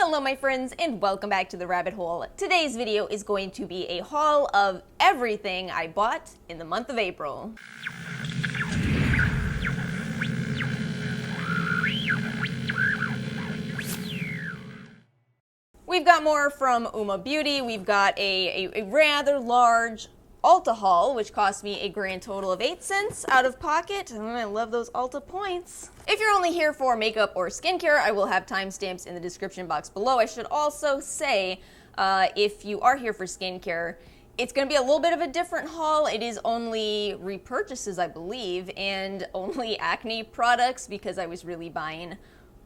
Hello my friends and welcome back to the rabbit hole. Today's video is going to be a haul of everything I bought in the month of April. We've got more from Uoma Beauty. We've got a rather large Ulta haul, which cost me a grand total of 8 cents out of pocket. I love those Ulta points. If you're only here for makeup or skincare, I will have timestamps in the description box below. I should also say, if you are here for skincare, it's going to be a little bit of a different haul. It is only repurchases, I believe, and only acne products because I was really buying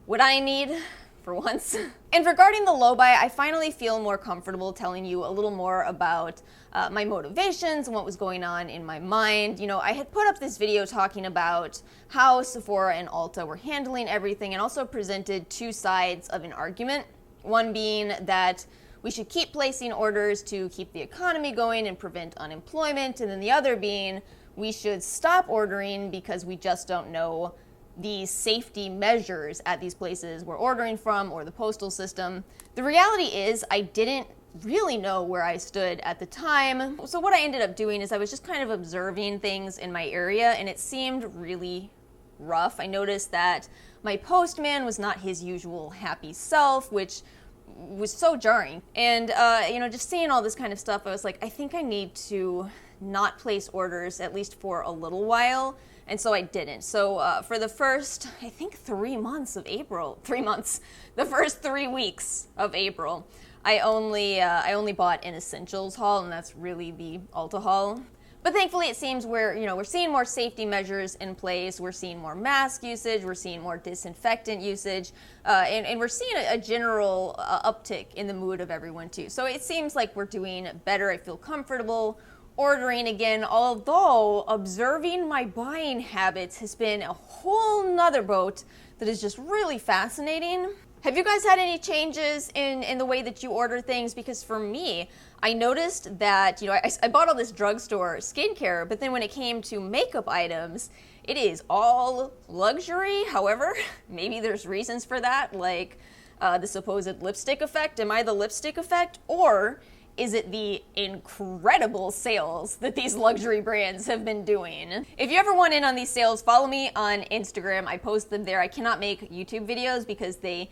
what I need for once. And regarding the low buy, I finally feel more comfortable telling you a little more about my motivations and what was going on in my mind. You know, I had put up this video talking about how Sephora and Ulta were handling everything and also presented two sides of an argument. One being that we should keep placing orders to keep the economy going and prevent unemployment, and then the other being we should stop ordering because we just don't know the safety measures at these places we're ordering from or the postal system. The reality is I didn't really know where I stood at the time. So what I ended up doing is I was just kind of observing things in my area and it seemed really rough. I noticed that my postman was not his usual happy self, which was so jarring. And you know, just seeing all this kind of stuff, I was like, I think I need to not place orders at least for a little while. And so I didn't. So for the first, I think 3 months of April, the first 3 weeks of April, I only bought an essentials haul, and that's really the Ulta haul. But thankfully it seems we're seeing more safety measures in place, we're seeing more mask usage, we're seeing more disinfectant usage, and we're seeing a general uptick in the mood of everyone too. So it seems like we're doing better, I feel comfortable ordering again, although observing my buying habits has been a whole nother boat that is just really fascinating. Have you guys had any changes in the way that you order things? Because for me, I noticed that, you know, I bought all this drugstore skincare, but then when it came to makeup items, it is all luxury. However, maybe there's reasons for that, like the supposed lipstick effect. Am I the lipstick effect? Or is it the incredible sales that these luxury brands have been doing? If you ever want in on these sales, follow me on Instagram. I post them there. I cannot make YouTube videos because they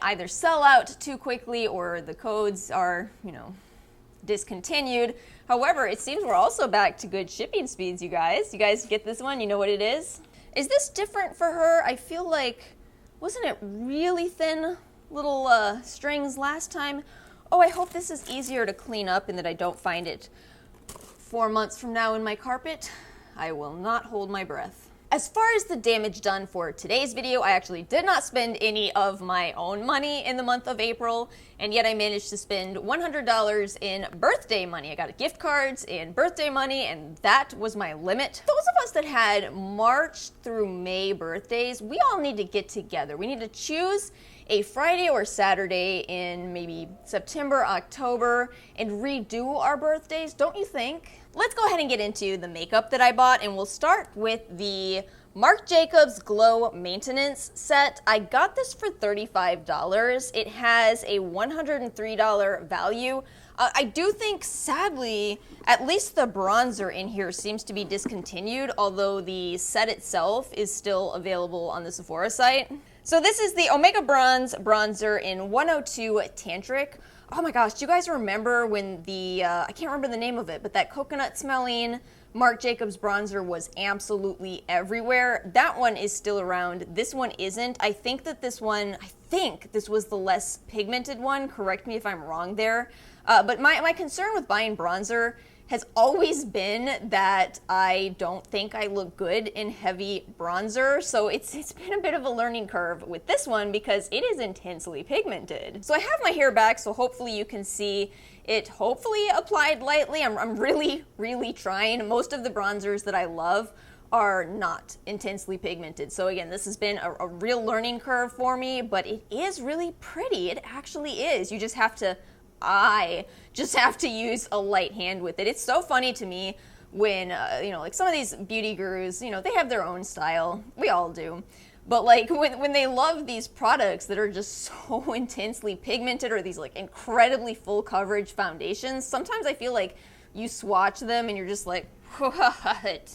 either sell out too quickly or the codes are, you know, discontinued. However, it seems we're also back to good shipping speeds, you guys. You guys get this one? You know what it is? Is this different for her? I feel like, wasn't it really thin little strings last time? Oh, I hope this is easier to clean up and that I don't find it 4 months from now in my carpet. I will not hold my breath. As far as the damage done for today's video, I actually did not spend any of my own money in the month of April, and yet I managed to spend $100 in birthday money. I got gift cards and birthday money, and that was my limit. Those of us that had March through May birthdays, we all need to get together. We need to choose a Friday or Saturday in maybe September, October, and redo our birthdays, don't you think? Let's go ahead and get into the makeup that I bought, and we'll start with the Marc Jacobs Glow Maintenance Set. I got this for $35. It has a $103 value. I do think, sadly, at least the bronzer in here seems to be discontinued, although the set itself is still available on the Sephora site. So this is the Omega Bronze Bronzer in 102 Tantric. Oh my gosh, do you guys remember when the, I can't remember the name of it, but that coconut smelling Marc Jacobs bronzer was absolutely everywhere? That one is still around. This one isn't. I think this was the less pigmented one. Correct me if I'm wrong there. But my concern with buying bronzer has always been that I don't think I look good in heavy bronzer, so it's been a bit of a learning curve with this one because it is intensely pigmented. So I have my hair back, so hopefully you can see it hopefully applied lightly. I'm really, really trying. Most of the bronzers that I love are not intensely pigmented. So again, this has been a real learning curve for me, but it is really pretty. It actually is. You just have to I just have to use a light hand with it. It's so funny to me when, you know, like some of these beauty gurus, you know, they have their own style. We all do. But like when they love these products that are just so intensely pigmented, or these like incredibly full coverage foundations, sometimes I feel like you swatch them and you're just like, what?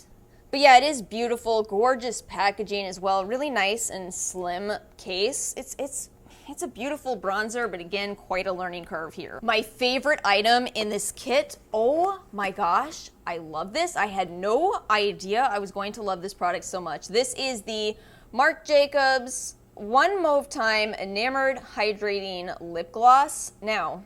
But yeah, it is beautiful, gorgeous packaging as well. Really nice and slim case. It's a beautiful bronzer, but again, quite a learning curve here. My favorite item in this kit, oh my gosh, I love this. I had no idea I was going to love this product so much. This is the Marc Jacobs One Mauve Time Enamored Hydrating Lip Gloss. Now,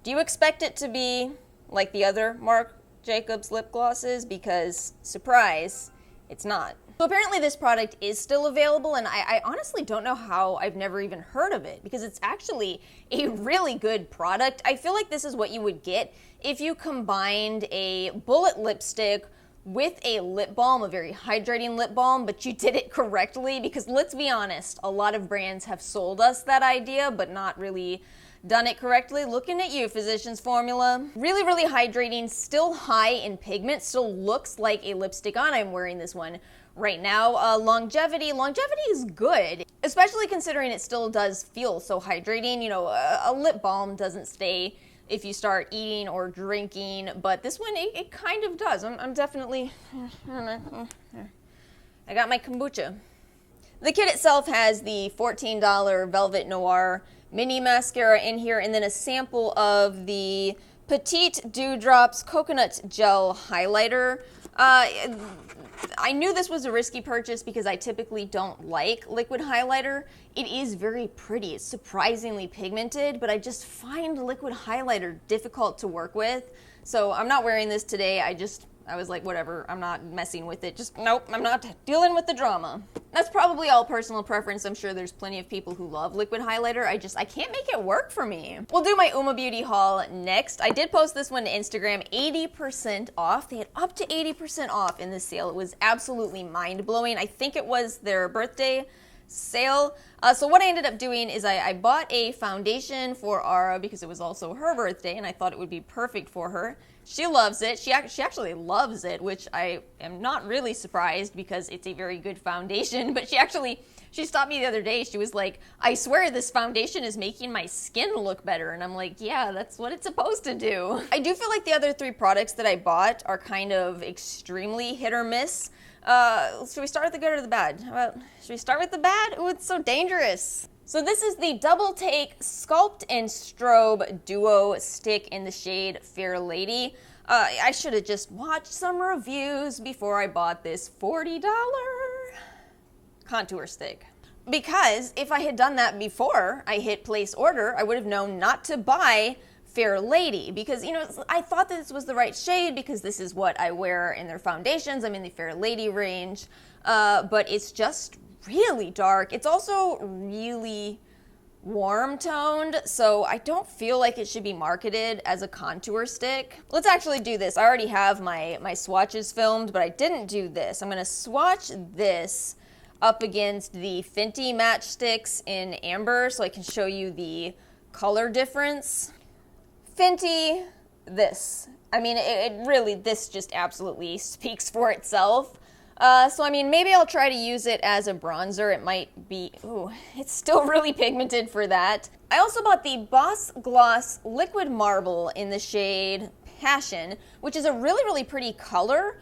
do you expect it to be like the other Marc Jacobs lip glosses? Because, surprise, it's not. So apparently this product is still available, and I honestly don't know how I've never even heard of it, because it's actually a really good product. I feel like this is what you would get if you combined a bullet lipstick with a lip balm, a very hydrating lip balm, but you did it correctly, because let's be honest, a lot of brands have sold us that idea, but not really done it correctly. Looking at you, Physicians Formula. Really, really hydrating, still high in pigment, still looks like a lipstick on. I'm wearing this one right now. Longevity is good, especially considering it still does feel so hydrating. You know, a lip balm doesn't stay if you start eating or drinking, but this one, it kind of does. I'm definitely, I got my kombucha. The kit itself has the $14 Velvet Noir mini mascara in here, and then a sample of the Petite Dewdrops Coconut Gel Highlighter. I knew this was a risky purchase because I typically don't like liquid highlighter. It is very pretty. It's surprisingly pigmented, but I just find liquid highlighter difficult to work with. So I'm not wearing this today. I was like, whatever, I'm not messing with it. Just, nope, I'm not dealing with the drama. That's probably all personal preference. I'm sure there's plenty of people who love liquid highlighter. I can't make it work for me. We'll do my Uoma Beauty haul next. I did post this one to Instagram, 80% off. They had up to 80% off in this sale. It was absolutely mind-blowing. I think it was their birthday sale. So what I ended up doing is I bought a foundation for Ara because it was also her birthday, and I thought it would be perfect for her. She loves it. She actually loves it, which I am not really surprised because it's a very good foundation. But she stopped me the other day. She was like, I swear this foundation is making my skin look better. And I'm like, yeah, that's what it's supposed to do. I do feel like the other three products that I bought are kind of extremely hit or miss. Should we start with the good or the bad? Should we start with the bad? Ooh, it's so dangerous. So this is the Double Take Sculpt and Strobe Duo Stick in the shade Fair Lady. I should have just watched some reviews before I bought this $40 contour stick. Because if I had done that before I hit place order, I would have known not to buy Fair Lady, because, you know, I thought that this was the right shade because this is what I wear in their foundations. I'm in the Fair Lady range, but it's just really dark. It's also really warm toned, so I don't feel like it should be marketed as a contour stick. Let's actually do this. I already have my swatches filmed, but I didn't do this. I'm gonna swatch this up against the Fenty matchsticks in Amber so I can show you the color difference. Fenty, this. I mean, it really, this just absolutely speaks for itself. So I mean, maybe I'll try to use it as a bronzer. It might be, ooh, it's still really pigmented for that. I also bought the Boss Gloss Liquid Marble in the shade Passion, which is a really, really pretty color,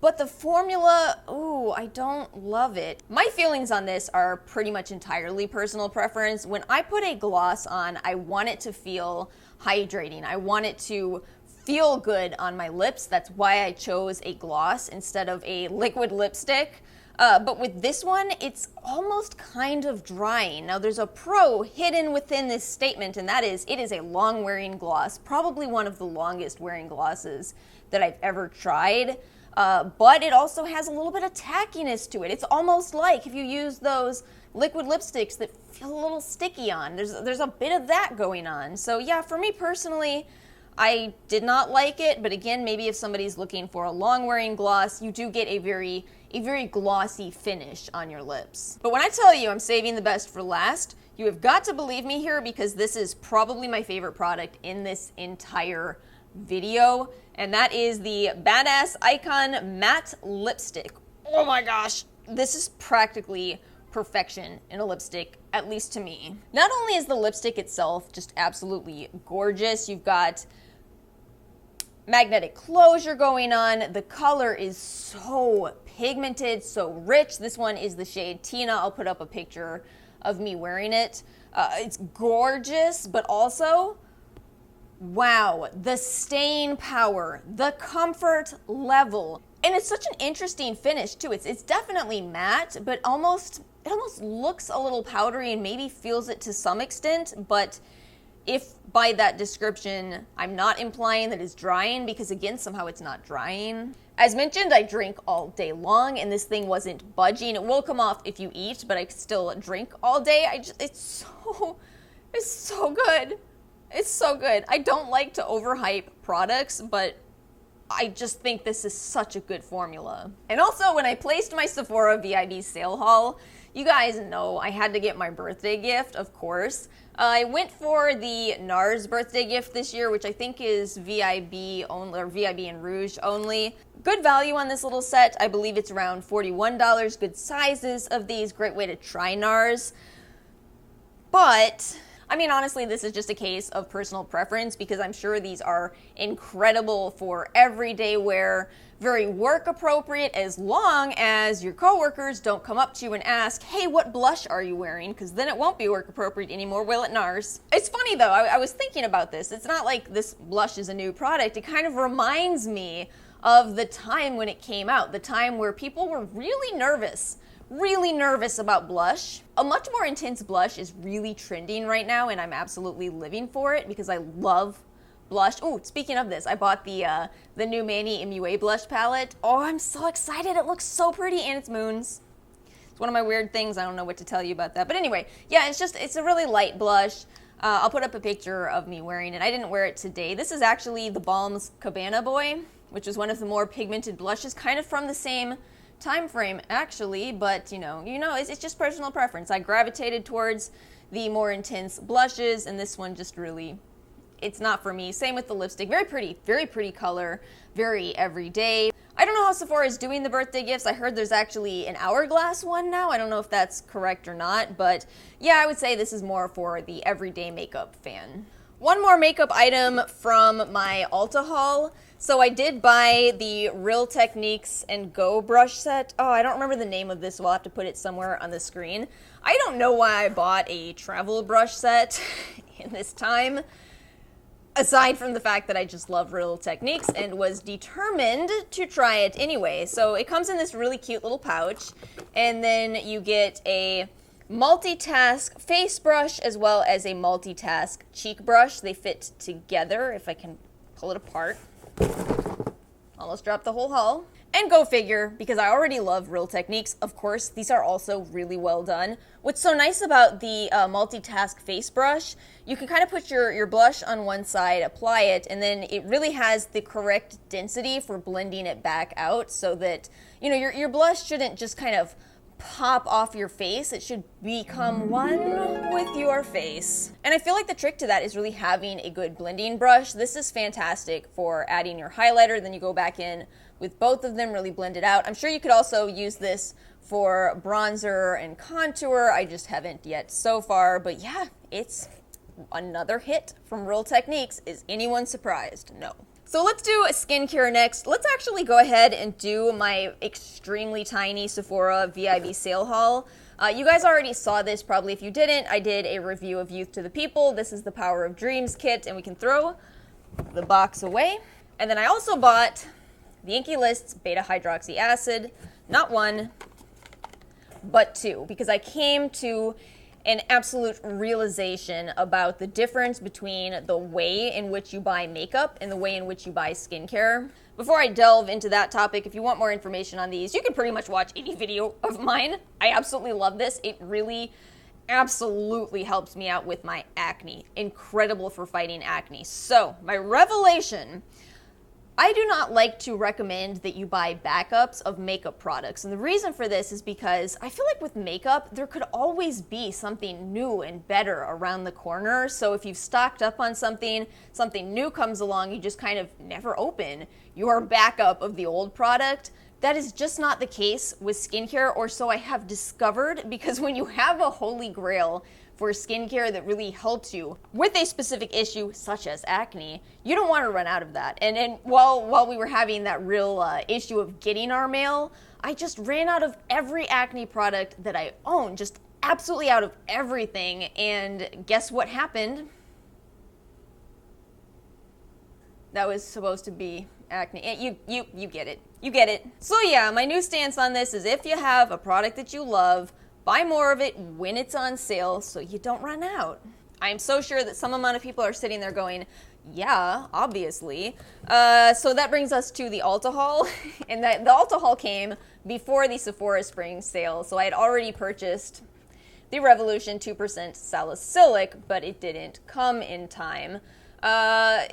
but the formula, ooh, I don't love it. My feelings on this are pretty much entirely personal preference. When I put a gloss on, I want it to feel hydrating. I want it to feel good on my lips. That's why I chose a gloss instead of a liquid lipstick. But with this one, it's almost kind of drying. Now there's a pro hidden within this statement, and that is it is a long wearing gloss, probably one of the longest wearing glosses that I've ever tried. But it also has a little bit of tackiness to it. It's almost like if you use those liquid lipsticks that feel a little sticky on. There's a bit of that going on. So yeah, for me personally, I did not like it, but again, maybe if somebody's looking for a long-wearing gloss, you do get a very glossy finish on your lips. But when I tell you I'm saving the best for last, you have got to believe me here, because this is probably my favorite product in this entire video, and that is the Badass Icon Matte Lipstick. Oh my gosh, this is practically perfection in a lipstick, at least to me. Not only is the lipstick itself just absolutely gorgeous, you've got magnetic closure going on. The color is so pigmented, so rich. This one is the shade Tina. I'll put up a picture of me wearing it. It's gorgeous, but also, wow, the stain power, the comfort level. And it's such an interesting finish too. It's definitely matte, but it almost looks a little powdery and maybe feels it to some extent, but if by that description, I'm not implying that it's drying, because again, somehow it's not drying. As mentioned, I drink all day long and this thing wasn't budging. It will come off if you eat, but I still drink all day. It's so good. It's so good. I don't like to overhype products, but I just think this is such a good formula. And also, when I placed my Sephora VIB sale haul, you guys know I had to get my birthday gift, of course. I went for the NARS birthday gift this year, which I think is VIB only, or VIB and Rouge only. Good value on this little set. I believe it's around $41. Good sizes of these. Great way to try NARS. But I mean, honestly, this is just a case of personal preference, because I'm sure these are incredible for everyday wear, very work appropriate, as long as your coworkers don't come up to you and ask, hey, what blush are you wearing? Because then it won't be work appropriate anymore, will it, NARS? It's funny though, I was thinking about this. It's not like this blush is a new product. It kind of reminds me of the time when it came out, the time where people were really nervous about blush. A much more intense blush is really trending right now, and I'm absolutely living for it because I love blush. Oh, speaking of this, I bought the new Manny MUA blush palette. Oh, I'm so excited. It looks so pretty, and it's moons. It's one of my weird things. I don't know what to tell you about that. But anyway, yeah, it's a really light blush. I'll put up a picture of me wearing it. I didn't wear it today. This is actually the Balm's Cabana Boy, which is one of the more pigmented blushes, kind of from the same time frame actually, but you know, it's just personal preference. I gravitated towards the more intense blushes, and this one just really, it's not for me. Same with the lipstick. Very pretty color, very everyday. I don't know how Sephora is doing the birthday gifts. I heard there's actually an hourglass one now. I don't know if that's correct or not, but yeah, I would say this is more for the everyday makeup fan. One more makeup item from my Ulta haul. So I did buy the Real Techniques and Go brush set. Oh, I don't remember the name of this, so I'll have to put it somewhere on the screen. I don't know why I bought a travel brush set in this time, aside from the fact that I just love Real Techniques and was determined to try it anyway. So it comes in this really cute little pouch, and then you get a multitask face brush as well as a multitask cheek brush. They fit together, if I can pull it apart. Almost dropped the whole haul. And go figure, because I already love Real Techniques, of course, these are also really well done. What's so nice about the multitask face brush, you can kind of put your blush on one side, apply it, and then it really has the correct density for blending it back out, so that, you know, your blush shouldn't just kind of pop off your face. It should become one with your face. And I feel like the trick to that is really having a good blending brush. This is fantastic for adding your highlighter, then you go back in with both of them, really blend it out. I'm sure you could also use this for bronzer and contour. I just haven't yet so far, but yeah, it's another hit from Real Techniques. Is anyone surprised? No. So let's do a skincare next. Let's actually go ahead and do my extremely tiny Sephora VIB sale haul. You guys already saw this probably. If you didn't, I did a review of Youth to the People. This is the Power of Dreams kit, and we can throw the box away. And then I also bought the Inkey List's beta hydroxy acid, not one, but two, because I came to an absolute realization about the difference between the way in which you buy makeup and the way in which you buy skincare. Before I delve into that topic, if you want more information on these, you can pretty much watch any video of mine. I absolutely love this. It really absolutely helps me out with my acne. Incredible for fighting acne. So, my revelation: I do not like to recommend that you buy backups of makeup products. And the reason for this is because I feel like with makeup, there could always be something new and better around the corner. So if you've stocked up on something new comes along, you just kind of never open your backup of the old product. That is just not the case with skincare, or so I have discovered, because when you have a holy grail for skincare that really helps you with a specific issue such as acne, you don't want to run out of that. And while we were having that real issue of getting our mail, I just ran out of every acne product that I own, just absolutely out of everything. And guess what happened? That was supposed to be acne. You get it. You get it. So yeah, my new stance on this is if you have a product that you love, buy more of it when it's on sale so you don't run out. I'm so sure that some amount of people are sitting there going, yeah, obviously. So that brings us to the Ulta haul. And the Ulta haul came before the Sephora spring sale. So I had already purchased the Revolution 2% salicylic, but it didn't come in time on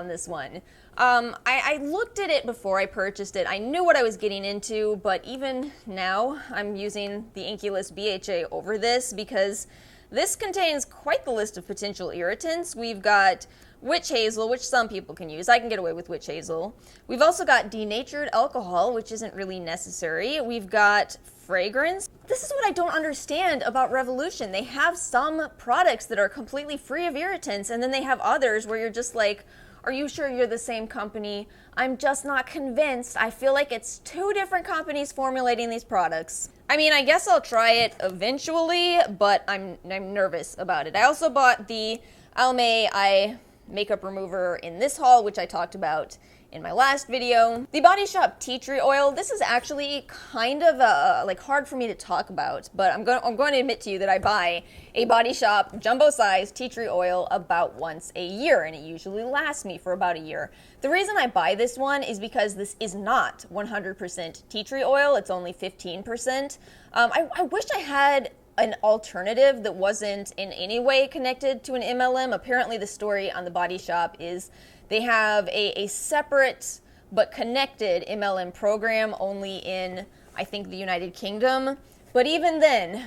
this one. I looked at it before I purchased it. I knew what I was getting into, but even now I'm using the Inculus BHA over this because this contains quite the list of potential irritants. We've got witch hazel, which some people can use. I can get away with witch hazel. We've also got denatured alcohol, which isn't really necessary. We've got fragrance. This is what I don't understand about Revolution. They have some products that are completely free of irritants, and then they have others where you're just like, are you sure you're the same company? I'm just not convinced. I feel like it's two different companies formulating these products. I mean, I guess I'll try it eventually, but I'm nervous about it. I also bought the Almay Eye makeup remover in this haul, which I talked about in my last video. The Body Shop tea tree oil, this is actually kind of hard for me to talk about, but I'm going to admit to you that I buy a Body Shop jumbo size tea tree oil about once a year, and it usually lasts me for about a year. The reason I buy this one is because this is not 100% tea tree oil, it's only 15%. I wish I had an alternative that wasn't in any way connected to an MLM. Apparently the story on the Body Shop is they have a separate but connected MLM program only in, I think, the United Kingdom. But even then,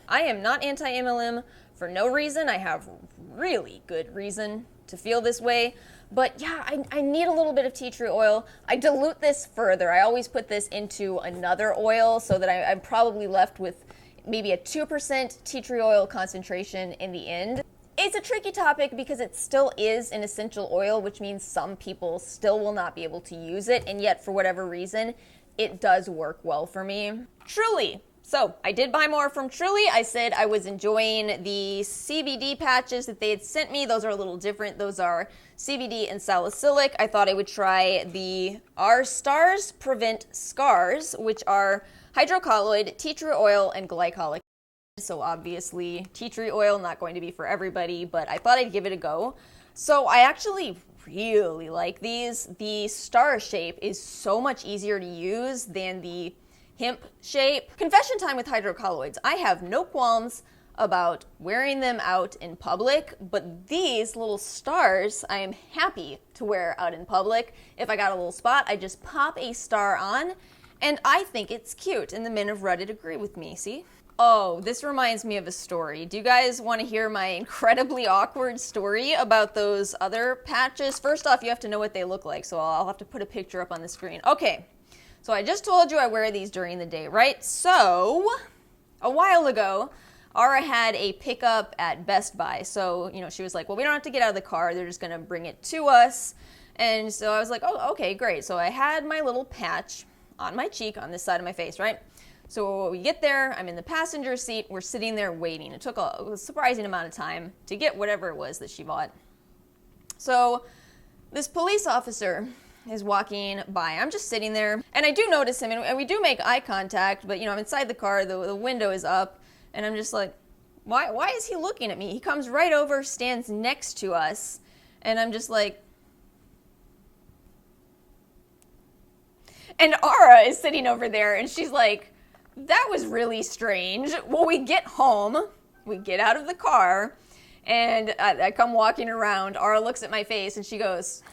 I am not anti-MLM for no reason. I have really good reason to feel this way. But yeah, I need a little bit of tea tree oil. I dilute this further. I always put this into another oil so that I'm probably left with maybe a 2% tea tree oil concentration in the end. It's a tricky topic because it still is an essential oil, which means some people still will not be able to use it, and yet for whatever reason, it does work well for me. Truly. So I did buy more from Truly. I said I was enjoying the CBD patches that they had sent me. Those are a little different. Those are CBD and salicylic. I thought I would try the Our Stars Prevent Scars, which are hydrocolloid, tea tree oil, and glycolic. So obviously, tea tree oil, not going to be for everybody, but I thought I'd give it a go. So I actually really like these. The star shape is so much easier to use than the hemp shape. Confession time with hydrocolloids. I have no qualms about wearing them out in public, but these little stars I am happy to wear out in public. If I got a little spot, I just pop a star on, and I think it's cute, and the men of Reddit agree with me, see? Oh, this reminds me of a story. Do you guys want to hear my incredibly awkward story about those other patches? First off, you have to know what they look like, so I'll have to put a picture up on the screen. Okay, so I just told you I wear these during the day, right? So, a while ago, Ara had a pickup at Best Buy. So, she was like, well, we don't have to get out of the car. They're just going to bring it to us. And so I was like, oh, okay, great. So I had my little patch on my cheek on this side of my face, right? So we get there, I'm in the passenger seat, we're sitting there waiting. It took a surprising amount of time to get whatever it was that she bought. So this police officer is walking by. I'm just sitting there, and I do notice him, and we do make eye contact, but I'm inside the car, the window is up, and I'm just like, why is he looking at me? He comes right over, stands next to us, and I'm just like, and Ara is sitting over there, and she's like, that was really strange. Well, we get home, we get out of the car, and I come walking around. Ara looks at my face, and she goes,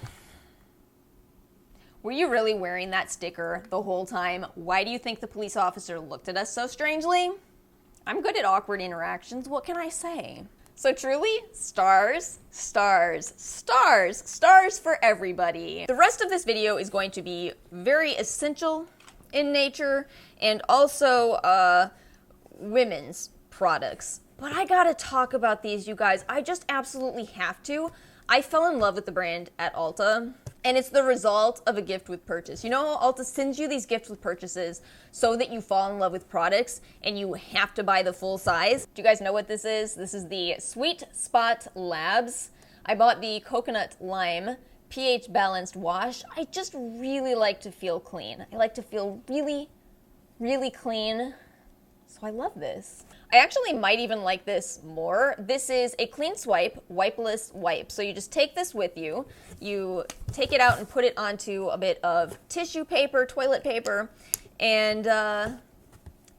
were you really wearing that sticker the whole time? Why do you think the police officer looked at us so strangely? I'm good at awkward interactions. What can I say? So truly, stars, stars, stars, stars for everybody. The rest of this video is going to be very essential in nature and also women's products. But I gotta talk about these, you guys. I just absolutely have to. I fell in love with the brand at Ulta, and it's the result of a gift with purchase. You know, Ulta sends you these gifts with purchases so that you fall in love with products and you have to buy the full size. Do you guys know what this is? This is the Sweet Spot Labs. I bought the Coconut Lime pH Balanced Wash. I just really like to feel clean. I like to feel really, really clean. So I love this. I actually might even like this more. This is a clean swipe, wipeless wipe. So you just take this with you, you take it out and put it onto a bit of tissue paper, toilet paper, and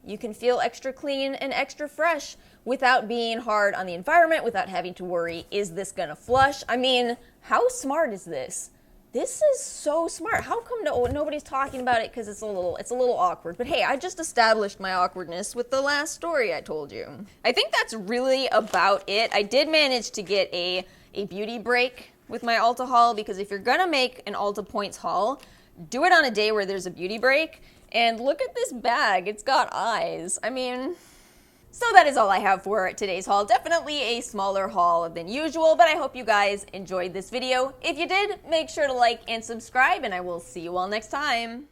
you can feel extra clean and extra fresh without being hard on the environment, without having to worry, is this gonna flush? I mean, how smart is this? This is so smart. How come nobody's talking about it? Because it's a little awkward. But hey, I just established my awkwardness with the last story I told you. I think that's really about it. I did manage to get a beauty break with my Ulta haul, because if you're gonna make an Ulta Points haul, do it on a day where there's a beauty break. And look at this bag. It's got eyes. I mean... So that is all I have for today's haul. Definitely a smaller haul than usual, but I hope you guys enjoyed this video. If you did, make sure to like and subscribe, and I will see you all next time.